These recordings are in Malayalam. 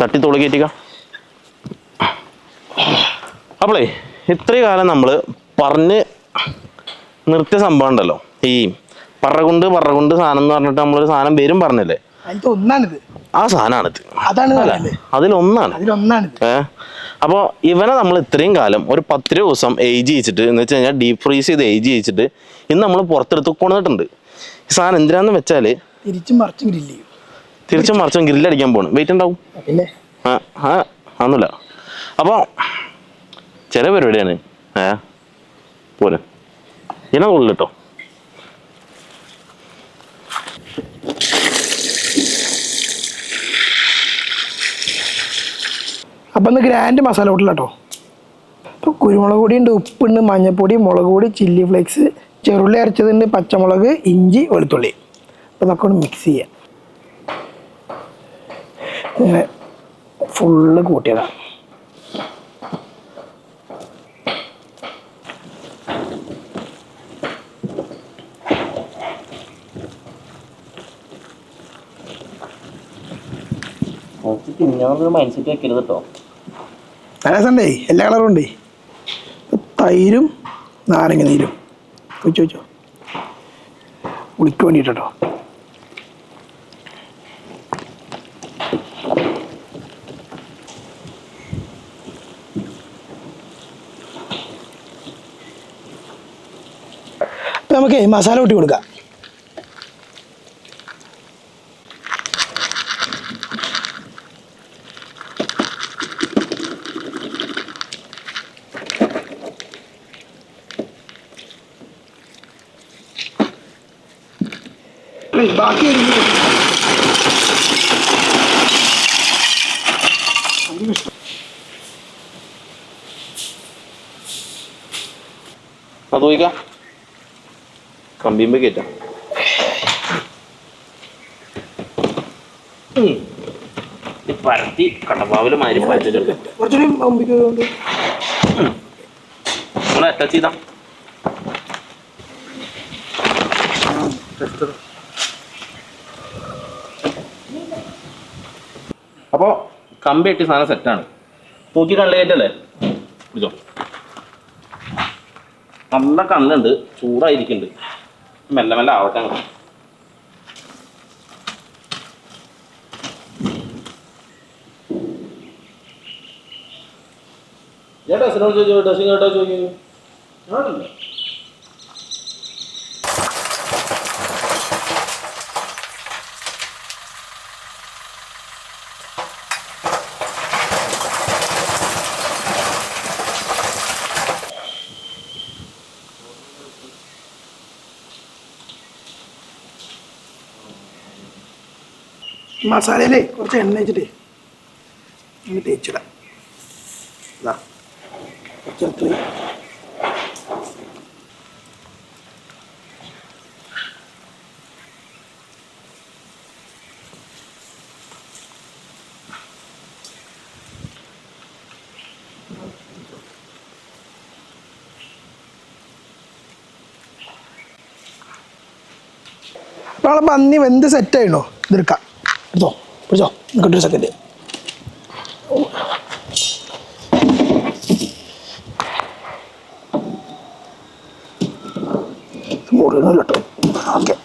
തട്ടി തോളി കയറ്റിക്ക. അപ്പോളേ ഇത്രയും കാലം നമ്മൾ പറഞ്ഞ് നിർത്തിയ സംഭവം ഉണ്ടല്ലോ, ഈ പറകൊണ്ട് സാധനം എന്ന് പറഞ്ഞിട്ട് നമ്മളൊരു സാധനം പേരും പറഞ്ഞല്ലേ, ആ സാധനമാണിത്. അതിലൊന്നാണ്. അപ്പോൾ ഇവനെ നമ്മൾ ഇത്രയും കാലം ഒരു 10 ദിവസം ഏജ് ചെയ്യിച്ചിട്ട് എന്ന് വെച്ച് കഴിഞ്ഞാൽ ഡീപ് ഫ്രീസ് ചെയ്ത് ഏജ് ചെയ്യിച്ചിട്ട് ഇന്ന് നമ്മൾ പുറത്തെടുത്ത് കൊണ്ടുവന്നിട്ടുണ്ട്. ഈ സാധനം എന്തിനാന്ന് വെച്ചാൽ തിരിച്ചും മറിച്ചും ഗ്രില്ലടിക്കാൻ പോകണം. വെയിറ്റ് ഉണ്ടാവും. ഒന്നുമില്ല. അപ്പോൾ ചില പരിപാടിയാണ് പോലെ ഇതിനെ ഉള്ളു കേട്ടോ. അപ്പം ഇന്ന് ഗ്രാൻഡ് മസാല കൂട്ടില്ല കേട്ടോ. അപ്പോൾ കുരുമുളക് പൊടി ഉണ്ട്, ഉപ്പുണ്ട്, മഞ്ഞൾപ്പൊടി, മുളക് പൊടി, ചില്ലി ഫ്ലേക്സ്, ചെറുള്ളി അരച്ചതുണ്ട്, പച്ചമുളക്, ഇഞ്ചി, വെളുത്തുള്ളി. അപ്പോൾ ഇതൊക്കെ ഒന്ന് മിക്സ് ചെയ്യാം. ഇങ്ങനെ ഫുള്ള് കൂട്ടിയതാണ്. മൈൻഡ് സെറ്റ് വെക്കരുത് കേട്ടോ. രസമുണ്ടേ, എല്ലാ കളറും ഉണ്ടേ. തൈരും നാരങ്ങ നീരും വെച്ചോ ഉളിക്ക് വേണ്ടിയിട്ടോ. അപ്പം നമുക്ക് മസാല കൂട്ടി കൊടുക്കാം. ബാക്കി അത് കമ്പിയുമ്പോ കേറ്റാം. പരത്തി കടപ്പാവില് മാരി പരത്തിട്ടെടുക്കാം. നമ്മൾ അറ്റാച്ച് ചെയ്താ അപ്പോൾ കമ്പി കെട്ടി സാധനം സെറ്റാണ്. തൂക്കി കള്ളിയേറ്റല്ലേ പിടിച്ചോ. നല്ല കണ്ണുണ്ട്, ചൂടായിരിക്കുന്നുണ്ട്. മെല്ലെ മെല്ലെ ആവട്ടെ. ഞാൻ ഡ്രസ്സിനോട് ചോദിച്ചു, ഡ്രസ്സിങ് കേട്ടോ ചോദിക്കുന്നു. ആണല്ലോ മസാലയിലേ കുറച്ച് എണ്ണ വെച്ചിട്ടേ ഇങ്ങനെ തേച്ചിടാം. കുറച്ച് അപ്പോൾ നമ്മളെ പന്നി വെന്ത് സെറ്റായിണോ ഇതെടുക്കാം. പിടിച്ചോ ഇങ്ങോട്ടൊരു സെക്കൻഡ്. മുറിയൊന്നുമില്ല കേട്ടോ. ഓക്കെ,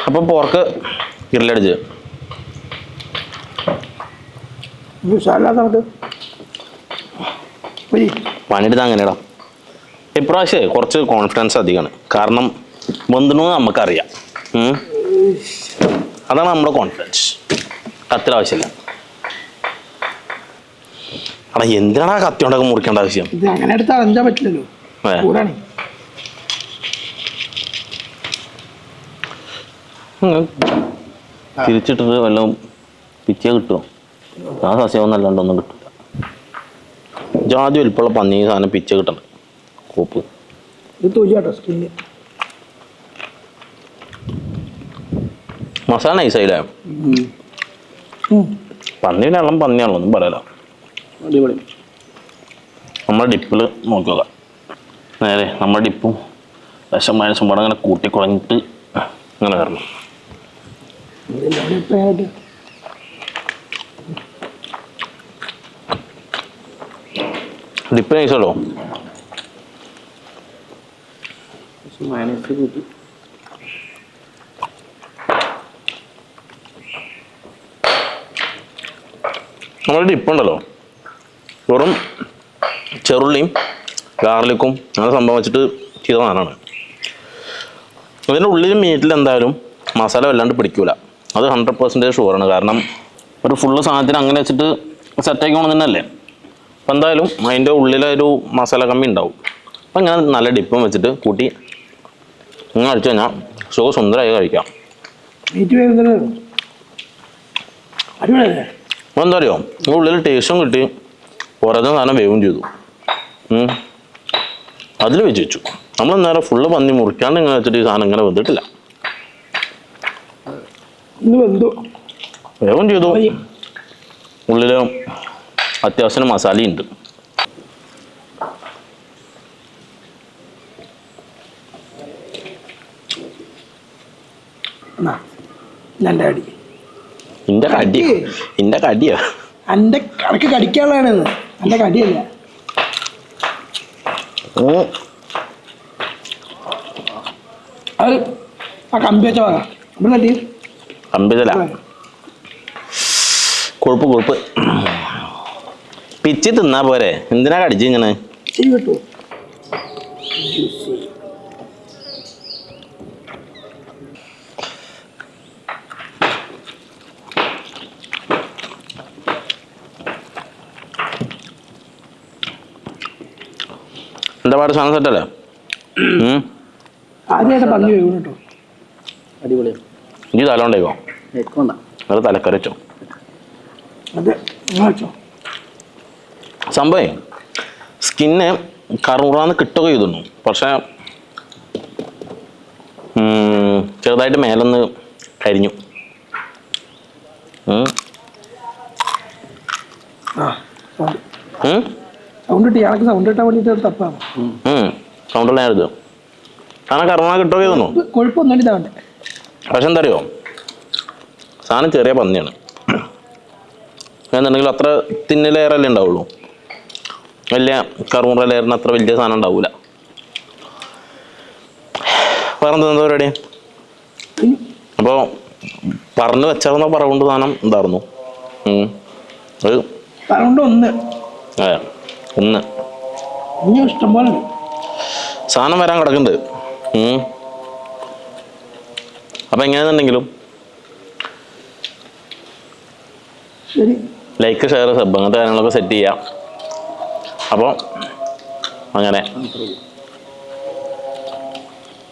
അപ്പം പോർക്ക് ഗ്രില്ലടിച്ച് നമുക്ക് പണിയെടുത്താൽ അങ്ങനെയാടാ. ഇപ്രാവശ്യം കുറച്ച് കോൺഫിഡൻസ് അധികമാണ്. കാരണം വെന്തണമെന്ന് നമുക്കറിയാം. അതാണ് നമ്മുടെ കോൺഫിഡൻസ്. കത്തിയുടെ ആവശ്യമില്ല. അടാ എന്തിനാണ് ആ കത്തി കൊണ്ടൊക്കെ മുറിക്കേണ്ട ആവശ്യം? അങ്ങനെ എടുത്ത് അറഞ്ചാൻ പറ്റില്ലല്ലോ. തിരിച്ചിട്ടിട്ട് വല്ലതും പിച്ചേ കിട്ടുമോ? ആ സസ്യം നല്ലാണ്ടൊന്നും കിട്ടില്ല. ജാതി വലിപ്പമുള്ള പന്നി സാധനം പിച്ച കിട്ടണം. കോപ്പ് മസാല നൈസായില്ലേ? പന്നിയിലെല്ലാം പന്നിയാണല്ലോ, ഒന്നും പറയല. നമ്മുടെ ഡിപ്പിൽ നോക്കി നോക്കാം. നേരെ നമ്മുടെ ഡിപ്പും വിഷം മായസം പടം അങ്ങനെ കൂട്ടി കുഴഞ്ഞിട്ട് അങ്ങനെ വരണം. ഡിപ്പ് നൈസല്ലോ. നമ്മുടെ ഡിപ്പുണ്ടല്ലോ വെറും ചെറുള്ളിയും ഗാർലിക്കും അങ്ങനെ സംഭവം വെച്ചിട്ട് ചെയ്ത സാധനമാണ്. ഇതിൻ്റെ ഉള്ളിലും മീറ്റിൽ എന്തായാലും മസാല വല്ലാണ്ട് പിടിക്കൂല, അത് 100% ഷുവറാണ്. കാരണം ഒരു ഫുള്ള് സാധനത്തിന് അങ്ങനെ വെച്ചിട്ട് സെറ്റാക്കി പോകണം തന്നെയല്ലേ. അപ്പം എന്തായാലും അതിൻ്റെ ഉള്ളിലൊരു മസാല കമ്മി ഉണ്ടാവും. അപ്പം ഇങ്ങനെ നല്ല ഡിപ്പും വെച്ചിട്ട് കൂട്ടി ഇങ്ങനെ അടിച്ചു കഴിഞ്ഞാൽ സുന്ദരമായി കഴിക്കാം. അപ്പോൾ എന്താ അറിയോ, ഈ ഉള്ളിൽ ടേസ്റ്റും കിട്ടി, പുറത്തെ സാധനം വേവും ചെയ്തു. അതിൽ വെച്ച് വെച്ചു. നമ്മൾ നേരെ ഫുള്ള് പന്നി മുറിക്കാണ്ട് ഇങ്ങനെ വെച്ചിട്ട് ഈ സാധനം ഇങ്ങനെ വെന്തിട്ടില്ല, വേവും ചെയ്തു. ഉള്ളിൽ അത്യാവശ്യം മസാലയുണ്ട്. ഇന്റെ കടിയാ എന്റെ കണക്ക് കടിക്കാനുള്ളതാണ്, എന്റെ കടിയല്ല. അത് ആ കമ്പി വെച്ച ഭാഗം ഇവിടെ തട്ടി കമ്പിതല കൊഴുപ്പ് പിച്ചി തിന്നാ പോരെ, എന്തിനാ കടിച്ച് ഇങ്ങനെ? കിട്ടുമോ? എന്താ പാട്, സാധനം സെറ്റല്ലേ? ആദ്യമായിട്ട് പന്നി വേവും കേട്ടോ. അടിപൊളിയാണ്. ഇഞ്ചി തലോണ്ടേക്കോ, അത് തലക്കറി വെച്ചോ. അതെ വെച്ചോ. സംഭവം സ്കിന്ന് കറുറാന്ന് കിട്ടുക ചെയ്തിരുന്നു, പക്ഷെ ചെറുതായിട്ട് മേലൊന്ന് കരിഞ്ഞു. സൗണ്ട് കിട്ടി, ആൾക്ക് സൗണ്ട് കിട്ടാൻ വേണ്ടിയിട്ട് തപ്പാണ്. സൗണ്ടുള്ള ഞാൻ എടുത്തു, സാധനം കറുറാ കിട്ടുക ചെയ്തിരുന്നു. കൊഴുപ്പൊന്നും ഇതാവണ്ടേ. പക്ഷെ എന്താ അറിയോ, സാധനം ചെറിയ പന്നിയാണ് എന്നുണ്ടെങ്കിൽ അത്ര തിന്ന ലെയറല്ലേ ഉണ്ടാവുള്ളൂ, വലിയ കറുമുറ ലെയറിന് അത്ര വലിയ സാധനം ഉണ്ടാവൂല. വേറെ എന്താ പരിപാടി? അപ്പോൾ പറഞ്ഞു വെച്ചാർന്ന പറവുണ്ട് സാധനം എന്തായിരുന്നു? ഒരു അതെ ഒന്ന് ഇഷ്ടം പോലെ സാധനം വരാൻ കിടക്കുന്നുണ്ട്. അപ്പം എങ്ങനെയാണെന്നുണ്ടെങ്കിലും ശരി, ലൈക്ക്, ഷെയർ, സബ് അങ്ങനത്തെ കാര്യങ്ങളൊക്കെ സെറ്റ് ചെയ്യാം. അപ്പോൾ അങ്ങനെ